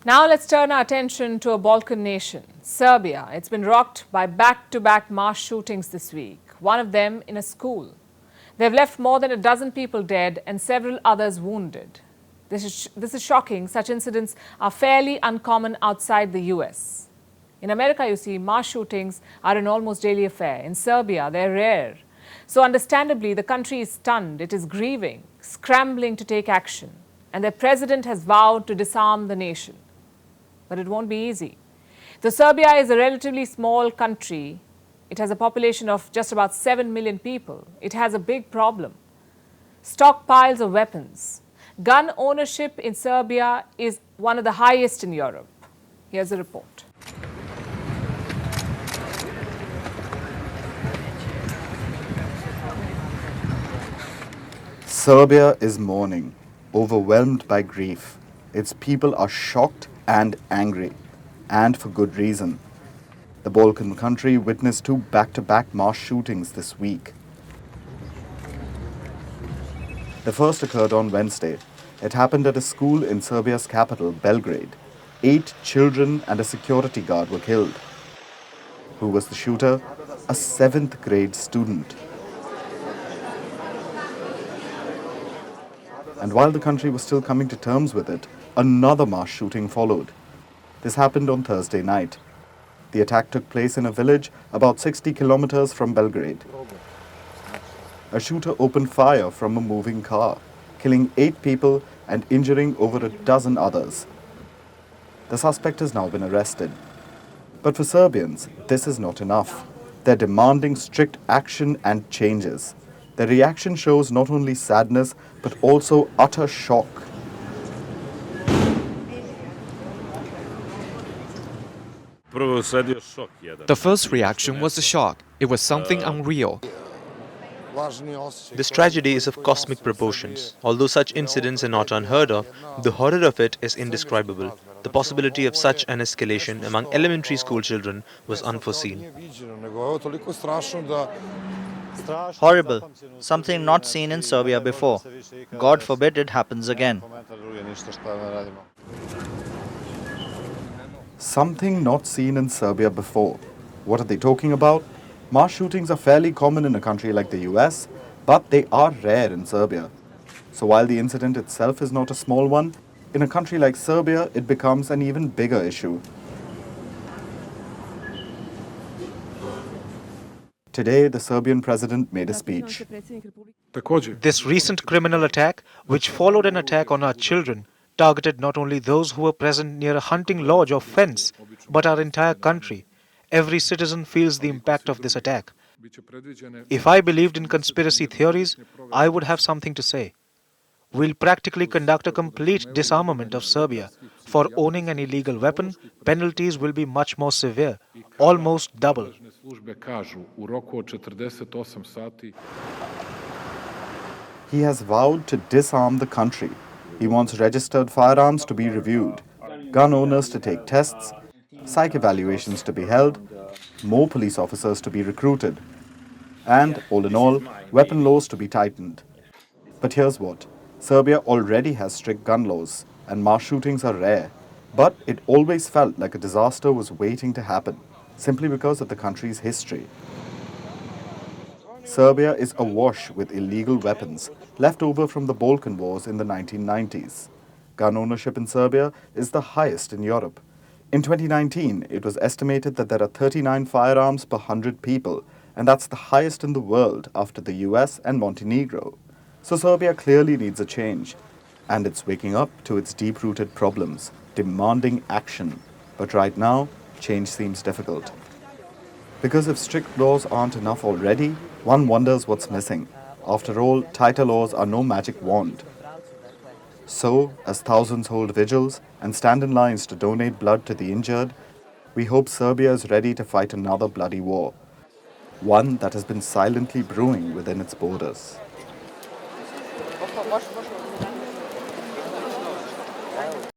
Now let's turn our attention to a Balkan nation, Serbia. It's been rocked by back-to-back mass shootings this week, one of them in a school. They've left more than a dozen people dead and several others wounded. This is shocking. Such incidents are fairly uncommon outside the US. In America, you see, mass shootings are an almost daily affair. In Serbia, they're rare. So understandably, the country is stunned. It is grieving, scrambling to take action. And their president has vowed to disarm the nation. But it won't be easy. Though Serbia is a relatively small country, it has a population of just about 7 million people. It has a big problem: stockpiles of weapons. Gun ownership in Serbia is one of the highest in Europe. Here's a report. Serbia is mourning, overwhelmed by grief. Its people are shocked and angry, and for good reason. The Balkan country witnessed two back-to-back mass shootings this week. The first occurred on Wednesday. It happened at a school in Serbia's capital, Belgrade. 8 children and a security guard were killed. Who was the shooter? A 7th grade student. And while the country was still coming to terms with it, another mass shooting followed. This happened on Thursday night. The attack took place in a village about 60 kilometers from Belgrade. A shooter opened fire from a moving car, killing 8 people and injuring over a dozen others. The suspect has now been arrested. But for Serbians, this is not enough. They're demanding strict action and changes. Their reaction shows not only sadness, but also utter shock. The first reaction was a shock. It was something unreal. This tragedy is of cosmic proportions. Although such incidents are not unheard of, the horror of it is indescribable. The possibility of such an escalation among elementary school children was unforeseen. Horrible. Something not seen in Serbia before. God forbid it happens again. Something not seen in Serbia before. What are they talking about? Mass shootings are fairly common in a country like the US, but they are rare in Serbia. So while the incident itself is not a small one, in a country like Serbia, it becomes an even bigger issue. Today, the Serbian president made a speech. This recent criminal attack, which followed an attack on our children, targeted not only those who were present near a hunting lodge or fence, but our entire country. Every citizen feels the impact of this attack. If I believed in conspiracy theories, I would have something to say. We'll practically conduct a complete disarmament of Serbia. For owning an illegal weapon, penalties will be much more severe, almost double. He has vowed to disarm the country. He wants registered firearms to be reviewed, gun owners to take tests, psych evaluations to be held, more police officers to be recruited, and, all in all, weapon laws to be tightened. But here's what. Serbia already has strict gun laws, and mass shootings are rare. But it always felt like a disaster was waiting to happen, simply because of the country's history. Serbia is awash with illegal weapons left over from the Balkan Wars in the 1990s. Gun ownership in Serbia is the highest in Europe. In 2019, it was estimated that there are 39 firearms per 100 people, and that's the highest in the world after the US and Montenegro. So Serbia clearly needs a change, and it's waking up to its deep-rooted problems, demanding action. But right now, change seems difficult. Because if strict laws aren't enough already, one wonders what's missing. After all, tighter laws are no magic wand. So, as thousands hold vigils and stand in lines to donate blood to the injured, we hope Serbia is ready to fight another bloody war, one that has been silently brewing within its borders.